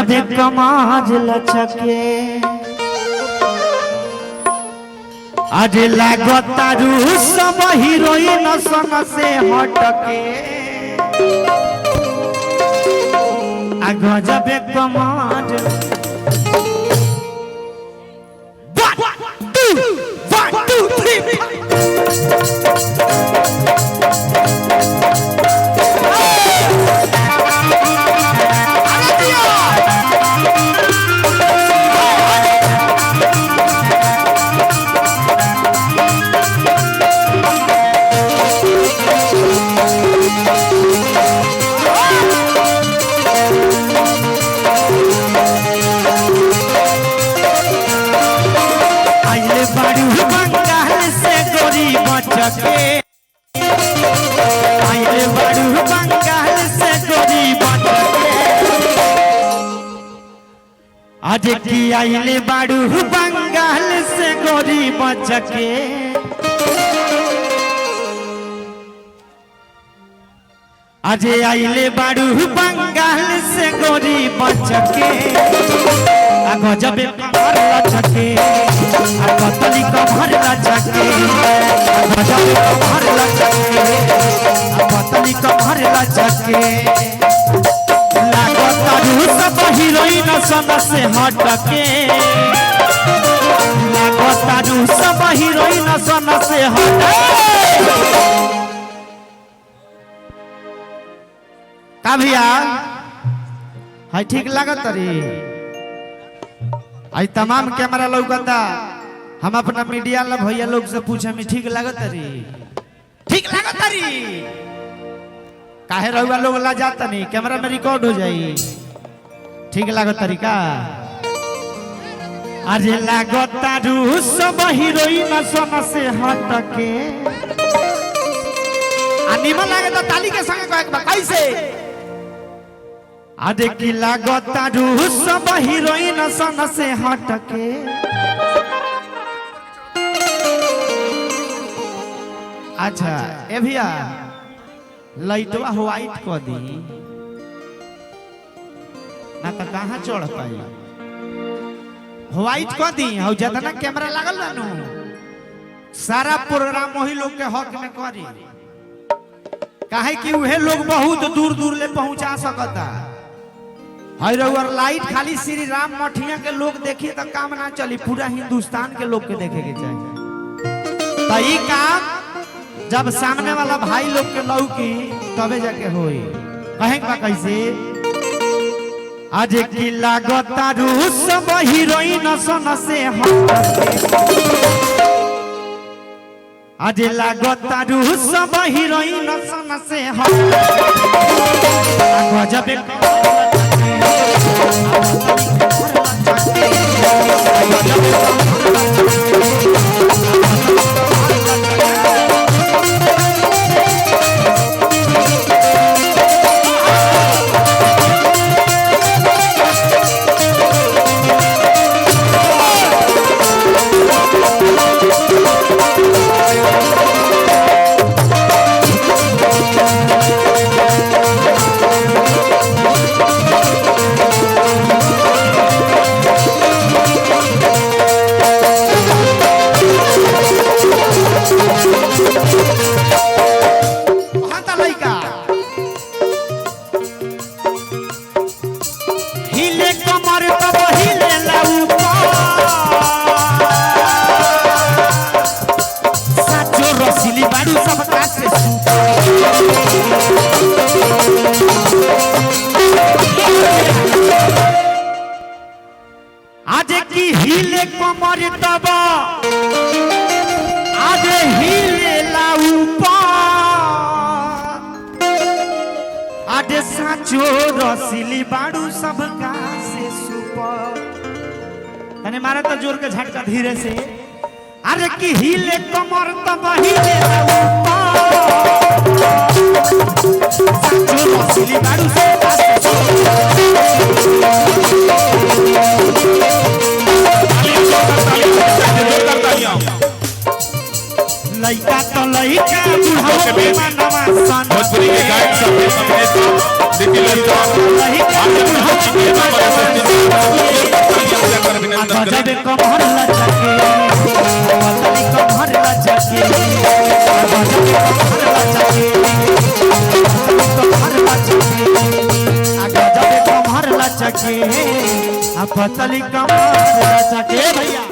गजब कमाज लचके आज लागता रू सब हीरोइन सन से हटके आ गजब कमाज आज की आइले बाड़ू बंगाल से गोरी बचके आज आइले बाड़ू बंगाल से गोरी बचके आ गजब कमर लचके आ पतली कमर लचके आ गजब कमर लचके आ पतली कमर लचके लागता रू सब हीरोइन सन से हटके लागता रू सब हीरोइन सन से हटके का भैया हाय ठीक लागत रे आई तमाम कैमरा लौकता हम अपना मीडिया ला भैया लोग से पूछे में ठीक लागत रे ठीक लागत रे काहे रहुआ लोग ला जाता नहीं कैमरा में रिकॉर्ड हो जाई ठीक लागत तरीका अरे लागता रू सब हीरोइन सन से हटके आ निमन लागे तो ताली के संग कहे कैसे आ देखी लागता रू सब हीरोइन सन से हटके अच्छा ए भैया लाइटवा व्हाइट कर दी ना तो कहाँ चढ़ पाई व्हाइट कर दी और जितना कैमरा लागल ना सारा प्रोग्राम वही लोग के हक में करी काहे कि उहे लोग बहुत दूर दूर ले पहुंचा सकता है रउर लाइट खाली श्री राम मठिया के लोग देखिए तो काम ना चली पूरा हिंदुस्तान के लोग के देखे के चाहिए तो ये काम जब सामने वाला भाई लोग के लौकी तबे जाके होई कहेंगे कैसे आज की लागता रू सब हीरोइन सन से हटके आज लागता रू सब हीरोइन सन से हटके गजब आज की हिले कमर तब आज हिले लाऊपा आज साचो रसीली बाड़ू सबका से सुपर तने मारे तो जोर के झटका धीरे से अरे की हिले कमर तब हिले लाऊपा साचो रसीली बाड़ू सबका से लइका तो लइका बुढ़ाओ के मनवा सन भोजपुरी के गायक सब अपने देखिए लइका बुढ़ाओ के मनवा सन के आ पतली कमर लचके भैया।